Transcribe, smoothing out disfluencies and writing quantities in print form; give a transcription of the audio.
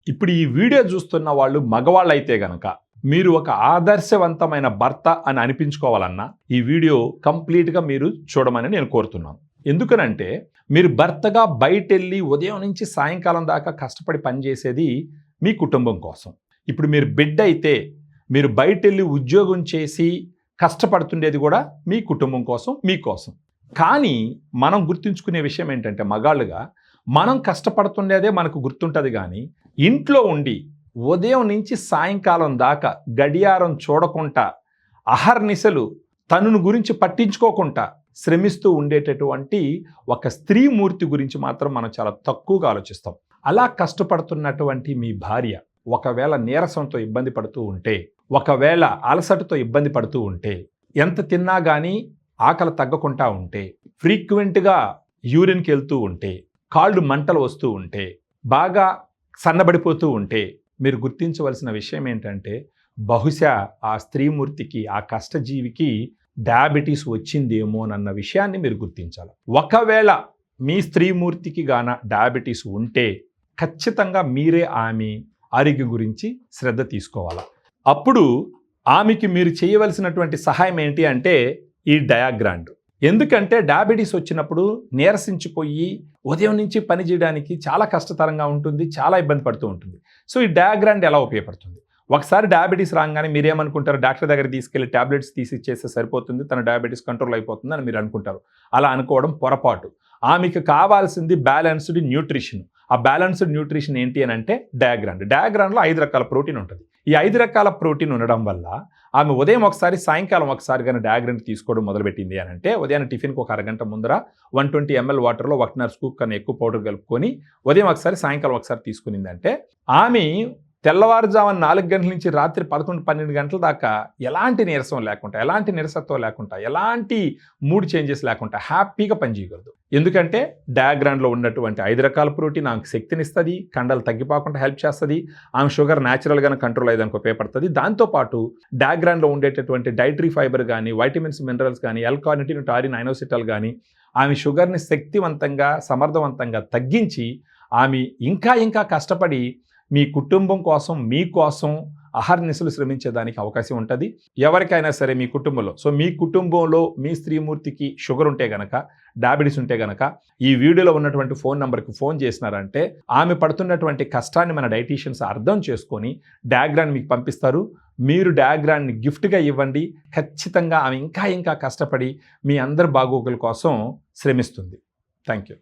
ఇప్పుడు ఈ వీడియో చూస్తున్న వాళ్ళు మగవాళ్ళైతే గనక మీరు ఒక ఆదర్శవంతమైన భర్త అని అనిపించుకోవాలన్నా ఈ వీడియో కంప్లీట్గా మీరు చూడమని నేను కోరుతున్నాను. ఎందుకనంటే మీరు భర్తగా బయటెళ్ళి ఉదయం నుంచి సాయంకాలం దాకా కష్టపడి పనిచేసేది మీ కుటుంబం కోసం. ఇప్పుడు మీరు బిడ్డ అయితే మీరు బయటెళ్ళి ఉద్యోగం చేసి కష్టపడుతుండేది కూడా మీ కుటుంబం కోసం, మీకోసం. కానీ మనం గుర్తుంచుకునే విషయం ఏంటంటే మగాళ్ళుగా మనం కష్టపడుతుండేదే మనకు గుర్తుంటుంది. కానీ ఇంట్లో ఉండి ఉదయం నుంచి సాయంకాలం దాకా గడియారం చూడకుండా అహర్నిశలు తనను గురించి పట్టించుకోకుండా శ్రమిస్తూ ఉండేటటువంటి ఒక స్త్రీమూర్తి గురించి మాత్రం మనం చాలా తక్కువగా ఆలోచిస్తాం. అలా కష్టపడుతున్నటువంటి మీ భార్య ఒకవేళ నీరసంతో ఇబ్బంది పడుతూ ఉంటే, ఒకవేళ అలసటతో ఇబ్బంది పడుతూ ఉంటే, ఎంత తిన్నా కానీ ఆకలి తగ్గకుండా ఉంటే, ఫ్రీక్వెంట్గా యూరిన్కి వెళ్తూ ఉంటే, కాళ్ళు మంటలు వస్తూ ఉంటే, బాగా సన్నబడిపోతూ ఉంటే, మీరు గుర్తించవలసిన విషయం ఏంటంటే బహుశా ఆ స్త్రీమూర్తికి, ఆ కష్టజీవికి డయాబెటీస్ వచ్చిందేమోనన్న విషయాన్ని మీరు గుర్తించాలి. ఒకవేళ మీ స్త్రీమూర్తికి గాన డయాబెటీస్ ఉంటే ఖచ్చితంగా మీరే ఆమె ఆరోగ్యం గురించి శ్రద్ధ తీసుకోవాలి. అప్పుడు ఆమెకి మీరు చేయవలసినటువంటి సహాయం ఏంటి అంటే ఈ డయాగ్రాండ్. ఎందుకంటే డయాబెటీస్ వచ్చినప్పుడు నీరసించిపోయి ఉదయం నుంచి పని చేయడానికి చాలా కష్టతరంగా ఉంటుంది, చాలా ఇబ్బంది పడుతూ ఉంటుంది. సో ఈ డయాగ్రాండ్ ఎలా ఉపయోగపడుతుంది? ఒకసారి డయాబెటీస్ రాగానే మీరేమనుకుంటారు, డాక్టర్ దగ్గర తీసుకెళ్లి టాబ్లెట్స్ తీసి ఇచ్చేస్తే సరిపోతుంది, తన డయాబెటీస్ కంట్రోల్ అయిపోతుంది అని మీరు అనుకుంటారు. అలా అనుకోవడం పొరపాటు. ఆమెకు కావాల్సింది బ్యాలెన్స్డ్ న్యూట్రిషన్. ఆ బ్యాలెన్స్డ్ న్యూట్రిషన్ ఏంటి అని అంటే డయాగ్రాండ్. డయాగ్రాండ్లో 5 రకాల ప్రోటీన్ ఉంటుంది. ఈ 5 రకాల ప్రోటీన్ ఉండడం వల్ల ఆమె ఉదయం ఒకసారి సాయంకాలం ఒకసారి కానీ డయాగ్రాండ్ తీసుకోవడం మొదలుపెట్టింది అని అంటే ఉదయం టిఫిన్కి ఒక అరగంట ముందర 120 ml వాటర్లో 1.5 స్కూప్ కన్నా ఎక్కువ పౌడర్ కలుపుకొని ఉదయం ఒకసారి సాయంకాలం ఒకసారి తీసుకునిందంటే ఆమె తెల్లవారుజామున 4 గంటల నుంచి రాత్రి 11-12 గంటల దాకా ఎలాంటి నీరసం లేకుండా, ఎలాంటి నీరసత్వం లేకుండా, ఎలాంటి మూడ్ చేంజెస్ లేకుండా హ్యాపీగా పనిచేయగలదు. ఎందుకంటే డయాగ్రాండ్లో ఉన్నటువంటి 5 రకాల ప్రోటీన్ ఆమెకు శక్తినిస్తుంది, కండలు తగ్గిపోకుండా హెల్ప్ చేస్తుంది, ఆమె షుగర్ న్యాచురల్గానే కంట్రోల్ అయ్యేదానికి ఉపయోగపడుతుంది. దాంతోపాటు డయాగ్రాండ్లో ఉండేటటువంటి డైటరీ ఫైబర్ కానీ, వైటమిన్స్, మినరల్స్ కానీ, L-కార్నిటిన్, టారిన్, ఐనోసిటల్ కానీ ఆమె షుగర్ని శక్తివంతంగా, సమర్థవంతంగా తగ్గించి ఆమె ఇంకా కష్టపడి మీ కుటుంబం కోసం, మీకోసం అహర్నిశలు శ్రమించేదానికి అవకాశం ఉంటుంది. ఎవరికైనా సరే మీ కుటుంబంలో, మీ కుటుంబంలో మీ స్త్రీమూర్తికి షుగర్ ఉంటే గనక, డయాబెటీస్ ఉంటే గనక ఈ వీడియోలో ఉన్నటువంటి ఫోన్ నెంబర్కి ఫోన్ చేసినారంటే ఆమె పడుతున్నటువంటి కష్టాన్ని మన డైటీషియన్స్ అర్థం చేసుకొని డయాగ్రామ్ మీకు పంపిస్తారు. మీరు డయాగ్రామ్ని గిఫ్ట్గా ఇవ్వండి. ఖచ్చితంగా ఆమె ఇంకా కష్టపడి మీ అందరి బాగోగుల కోసం శ్రమిస్తుంది. Thank you.